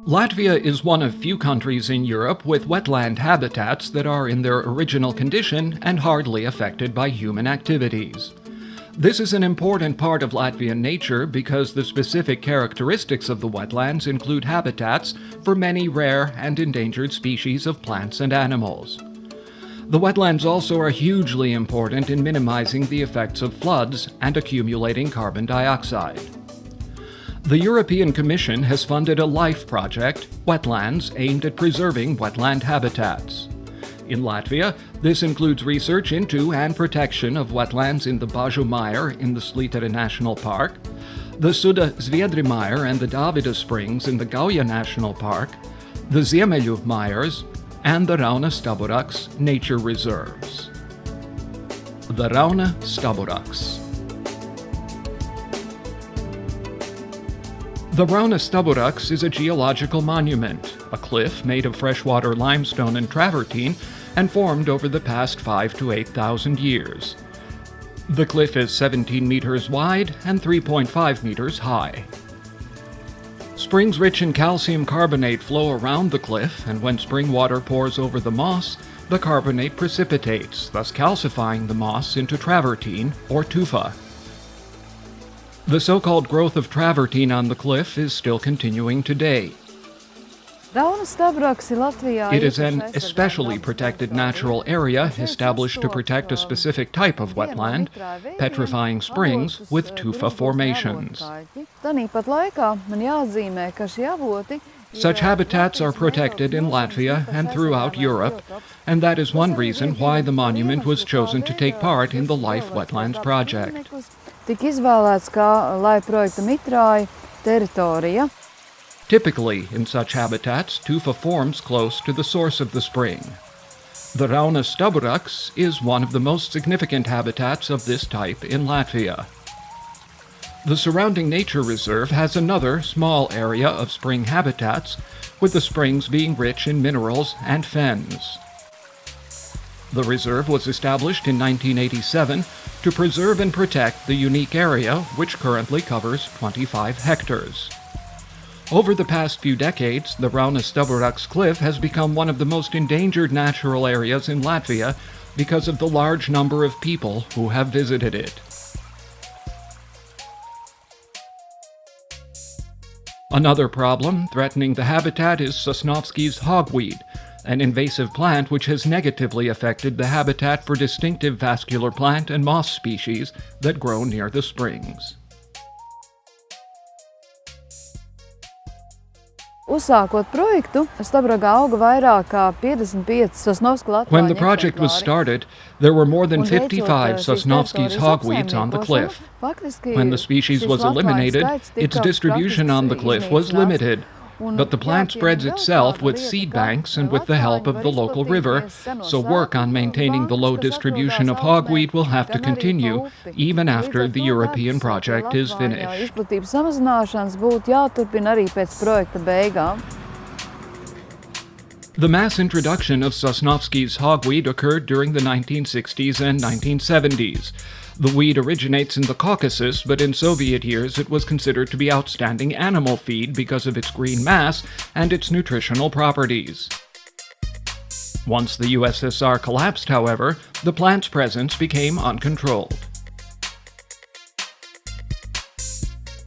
Latvia is one of few countries in Europe with wetland habitats that are in their original condition and hardly affected by human activities. This is an important part of Latvian nature because the specific characteristics of the wetlands include habitats for many rare and endangered species of plants and animals. The wetlands also are hugely important in minimizing the effects of floods and accumulating carbon dioxide. The European Commission has funded a LIFE project, Wetlands, aimed at preserving wetland habitats. In Latvia, this includes research into and protection of wetlands in the Bāžu Mire in the Slītere National Park, the Suda Zviedri Mire and the Davida Springs in the Gauja National Park, the Ziemeļu Mires, and the Raunas Staburags nature reserves. The Raunas Staburags. The Raunas Staburags is a geological monument, a cliff made of freshwater limestone and travertine and formed over the past 5,000 to 8,000 years. The cliff is 17 meters wide and 3.5 meters high. Springs rich in calcium carbonate flow around the cliff, and when spring water pours over the moss, the carbonate precipitates, thus calcifying the moss into travertine or tufa. The so-called growth of travertine on the cliff is still continuing today. It is an especially protected natural area established to protect a specific type of wetland, petrifying springs with tufa formations. Such habitats are protected in Latvia and throughout Europe, and that is one reason why the monument was chosen to take part in the LIFE Wetlands project. Typically, in such habitats, tufa forms close to the source of the spring. The Raunas Staburags is one of the most significant habitats of this type in Latvia. The surrounding nature reserve has another small area of spring habitats, with the springs being rich in minerals and fens. The reserve was established in 1987 to preserve and protect the unique area, which currently covers 25 hectares. Over the past few decades, the Raunas Staburags cliff has become one of the most endangered natural areas in Latvia because of the large number of people who have visited it. Another problem threatening the habitat is Sosnovsky's hogweed, an invasive plant which has negatively affected the habitat for distinctive vascular plant and moss species that grow near the springs. When the project was started, there were more than 55 Sosnovsky's hogweeds on the cliff. When the species was eliminated, its distribution on the cliff was limited, but the plant spreads itself with seed banks and with the help of the local river, so work on maintaining the low distribution of hogweed will have to continue even after the European project is finished. The mass introduction of Sosnovsky's hogweed occurred during the 1960s and 1970s. The weed originates in the Caucasus, but in Soviet years it was considered to be outstanding animal feed because of its green mass and its nutritional properties. Once the USSR collapsed, however, the plant's presence became uncontrolled.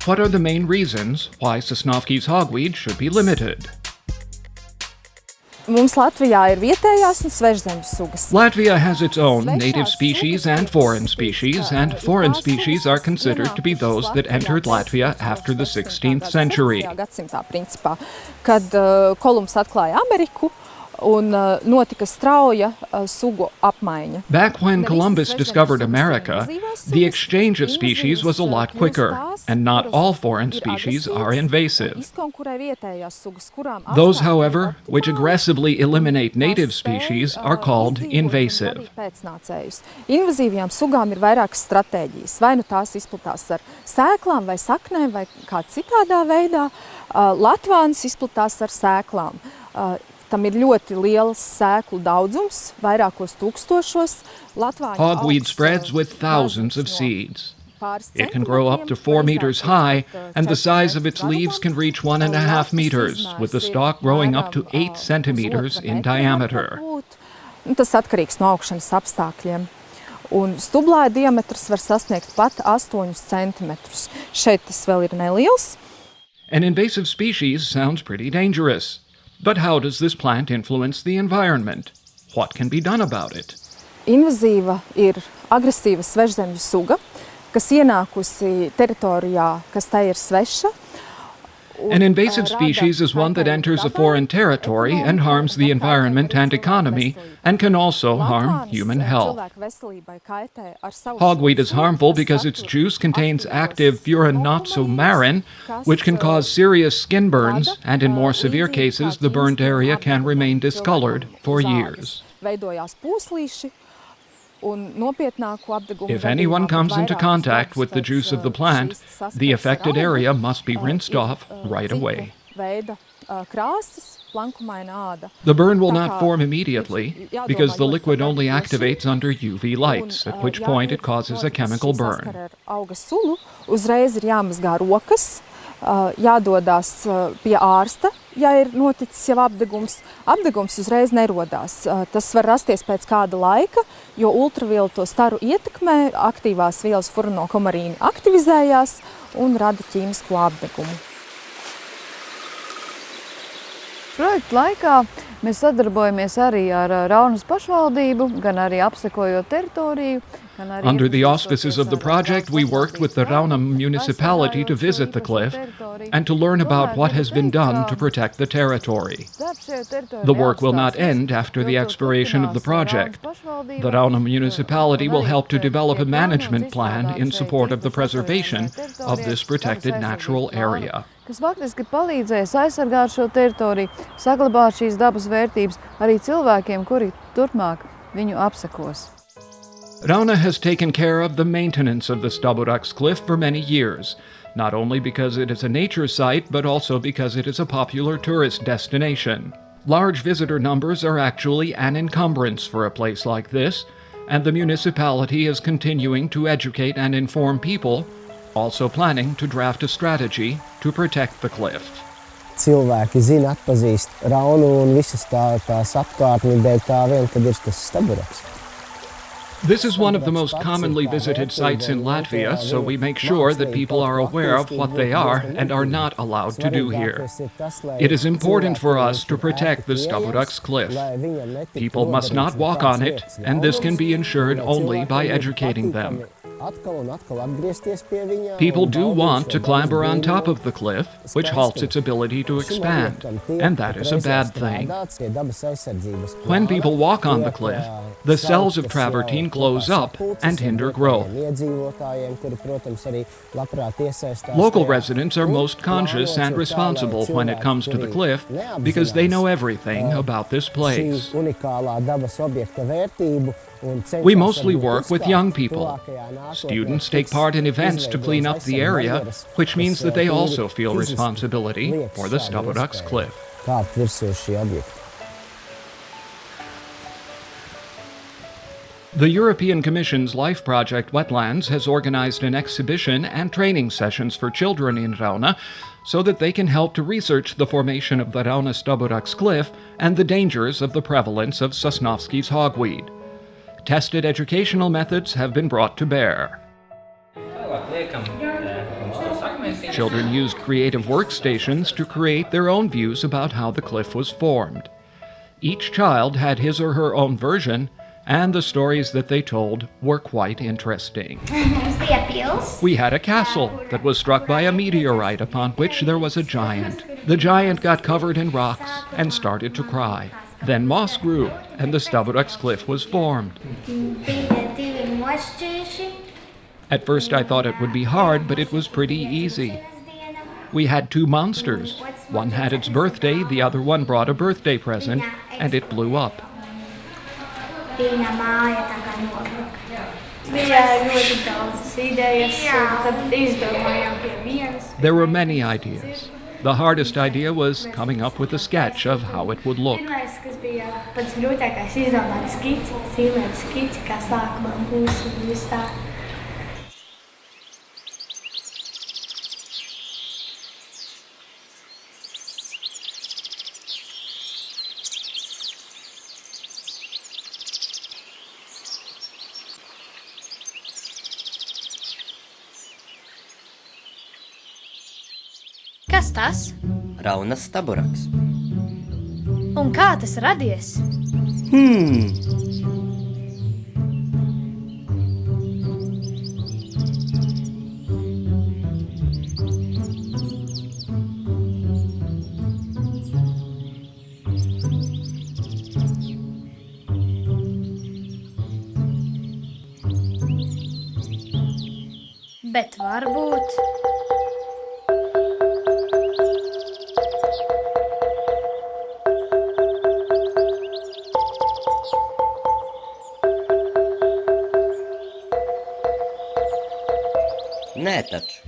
What are the main reasons why Sosnovsky's hogweed should be limited? Latvia has its own native species and foreign species are considered to be those that entered Latvia after the 16th century. Back when Columbus discovered America, the exchange of species was a lot quicker, and not all foreign species are invasive. Those, however, which aggressively eliminate native species are called invasive. Invazīvajām sugām ir vairākas stratēģijas. Vai nu tās izplatās ar sēklām vai saknēm vai kā citādā veidā. Latvāns izplatās ar sēklām. Tam ir ļoti liels sēklu daudzums, vairākos tūkstošos. Hogweed spreads with thousands of seeds. It can grow up to 4 meters high, and the size of its leaves can reach 1.5 meters, with the stalk growing up to 8 centimeters in diameter. Tas atkarīgs no augšanas apstākļiem. Un stublāja diametrs var sasniegt pat 8 centimetrus. Šeit tas vēl ir neliels. An invasive species sounds pretty dangerous. But how does this plant influence the environment? What can be done about it? Invazīva ir agresīva svežzemju suga, kas ienākusi teritorijā, kas tai ir sveša. An invasive species is one that enters a foreign territory and harms the environment and economy, and can also harm human health. Hogweed is harmful because its juice contains active furanoxomarin, which can cause serious skin burns, and in more severe cases, the burned area can remain discolored for years. If anyone comes into contact with the juice of the plant, the affected area must be rinsed off right away. The burn will not form immediately because the liquid only activates under UV lights, at which point it causes a chemical burn. Jādodas pie ārsta, ja ir noticis jau apdegums. Apdegums uzreiz nerodās. Tas var rasties pēc kāda laika, jo ultravioleto staru ietekmē aktīvās vielas furanokomarīni aktivizējās un rada ķīmisko apdegumu. Projekta laikā mēs sadarbojamies arī ar Raunas pašvaldību, gan arī apsekojot teritoriju. Under the auspices of the project, we worked with the Raunas municipality to visit the cliff and to learn about what has been done to protect the territory. The work will not end after the expiration of the project. The Raunas municipality will help to develop a management plan in support of the preservation of this protected natural area. Kas faktiski palīdzēs aizsargāt šo teritoriju, saglabāt šīs dabas vērtības arī cilvēkiem, kuri turpmāk viņu apsekos. Raunas has taken care of the maintenance of the Staburags cliff for many years, not only because it is a nature site, but also because it is a popular tourist destination. Large visitor numbers are actually an encumbrance for a place like this, and the municipality is continuing to educate and inform people, also planning to draft a strategy to protect the cliff. Cilvēki zina, atpazīst Raunu un visas tās apkārtni dēļ tā vien, kad ir tas Staburags. This is one of the most commonly visited sites in Latvia, so we make sure that people are aware of what they are and are not allowed to do here. It is important for us to protect the Staburags cliff. People must not walk on it, and this can be ensured only by educating them. People do want to clamber on top of the cliff, which halts its ability to expand, and that is a bad thing. When people walk on the cliff, the cells of travertine close up and hinder growth. Local residents are most conscious and responsible when it comes to the cliff because they know everything about this place. We mostly work with young people. Students take part in events to clean up the area, which means that they also feel responsibility for the Staburags cliff. The European Commission's Life Project Wetlands has organized an exhibition and training sessions for children in Raunas so that they can help to research the formation of the Raunas Staburags cliff and the dangers of the prevalence of Sosnovsky's hogweed. Tested educational methods have been brought to bear. Children used creative workstations to create their own views about how the cliff was formed. Each child had his or her own version, and the stories that they told were quite interesting. We had a castle that was struck by a meteorite upon which there was a giant. The giant got covered in rocks and started to cry. Then moss grew, and the Staburags cliff was formed. At first I thought it would be hard, but it was pretty easy. We had 2 monsters. One had its birthday, the other one brought a birthday present, and it blew up. There were many ideas. The hardest idea was coming up with a sketch of how it would look. Kas tas? Raunas Staburags. Un kā tas radies? Bet varbūt... Nē, taču.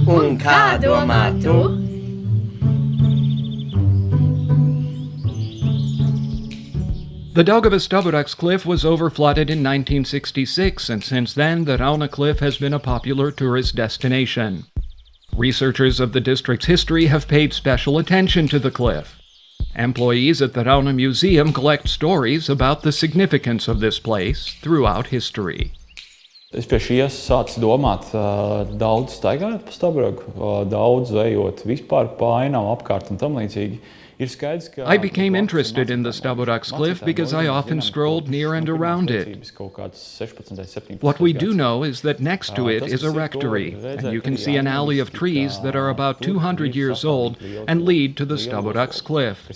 Un kā domā tu? The Raunas Staburags cliff was overflooded in 1966, and since then the Rauna cliff has been a popular tourist destination. Researchers of the district's history have paid special attention to the cliff. Employees at the Rauna Museum collect stories about the significance of this place throughout history. Es pie šīs sācu domāt, daudz staigājot pa Staburagu, daudz ejot vispār pa ainām apkārt un tam līdzīgi. I became interested in the Staburags cliff because I often strolled near and around it. What we do know is that next to it is a rectory, and you can see an alley of trees that are about 200 years old and lead to the Staburags cliff.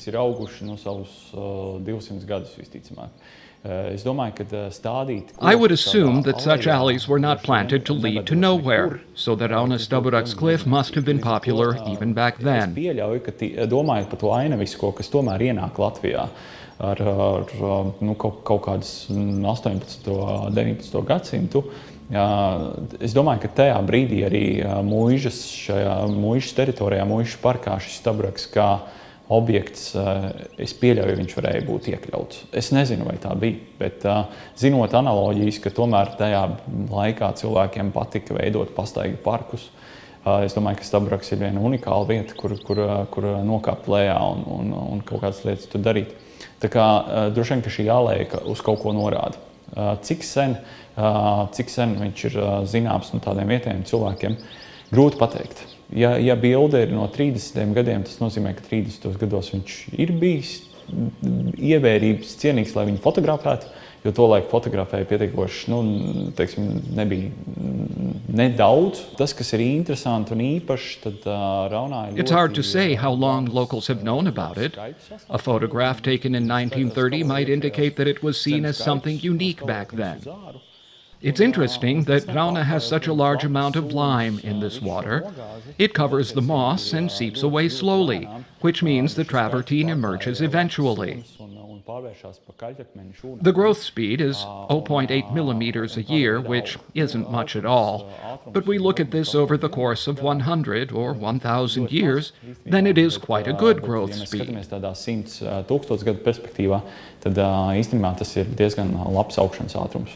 I would assume that such alleys were not planted to lead to nowhere, so the Raunas Staburags cliff must have been popular even back then. Domājot par to ainavisko, kas tomēr ienāk Latvijā ar kaut kādas 18. 19. gadsimtu, es domāju, ka tajā brīdī arī muižas teritorijā, muižas parkā šis Staburags kā objekts, es pieļauju, viņš varēja būt iekļauts. Es nezinu, vai tā bija, bet zinot analoģijas, ka tomēr tajā laikā cilvēkiem patika veidot pastaigu parkus, es domāju, ka Staburags ir viena unikāla vieta, kur nokāpt lejā un kaut kādas lietas tur darīt. Tā kā droši vien, ka šī aleja uz kaut ko norāda. Cik sen viņš ir zināms no tādiem vietējiem cilvēkiem, grūti pateikt. Ja bilde ir no 30. gadiem, tas nozīmē, ka 30. gados viņš ir bijis ievērības cienīgs, lai viņu fotografētu, jo to laiku fotografēja pietiekoši, nebija nedaudz. Tas, kas ir interesanti un īpašs, tad Raunā ir It's hard to say how long locals have known about it. A photograph taken in 1930 might indicate that it was seen as something unique back then. It's interesting that Rauna has such a large amount of lime in this water. It covers the moss and seeps away slowly, which means the travertine emerges eventually. The growth speed is 0.8 millimeters a year, which isn't much at all. But we look at this over the course of 100 or 1,000 years, then it is quite a good growth speed. Tādā 100 tūkstošu gadu perspektīvā, tad īstenībā tas ir diezgan labs augšanas ātrums.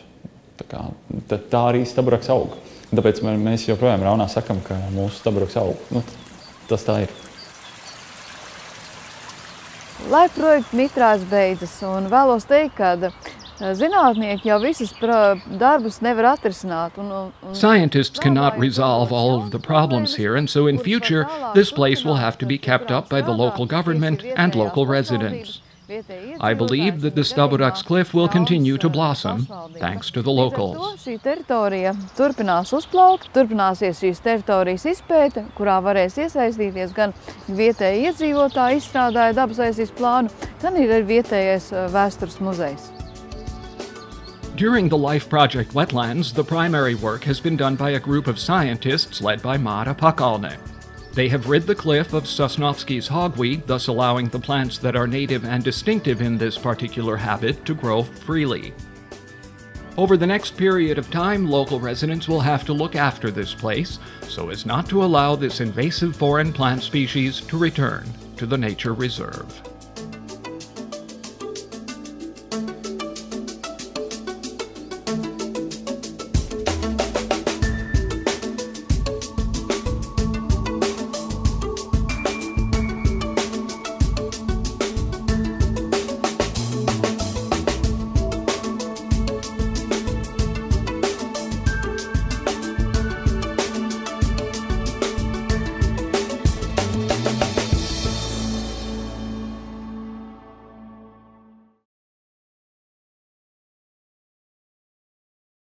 Tā arī Staburags aug. Tāpēc mēs joprojām Raunā sakam, ka mūsu Staburags aug. Tas tā ir. Lai projekta mitrās beidzas, un vēlos teikt, ka zinātnieki jau visus darbus nevar atrisināt. Scientists cannot resolve all of the problems here, and so in future, this place will have to be kept up by the local government and local residents. I believe that the Staburags cliff will continue to blossom, thanks to the locals. Šī teritorija turpinās uzplaukt, turpināsies šīs teritorijas izpēte, kurā varēs iesaistīties gan vietēji iedzīvotāji, izstrādāja dabas aizsardzības plānu, gan ir arī vietējais vēstures muzejs. During the Life Project wetlands, the primary work has been done by a group of scientists led by Mara Pakalne. They have rid the cliff of Sosnovsky's hogweed, thus allowing the plants that are native and distinctive in this particular habitat to grow freely. Over the next period of time, local residents will have to look after this place so as not to allow this invasive foreign plant species to return to the nature reserve.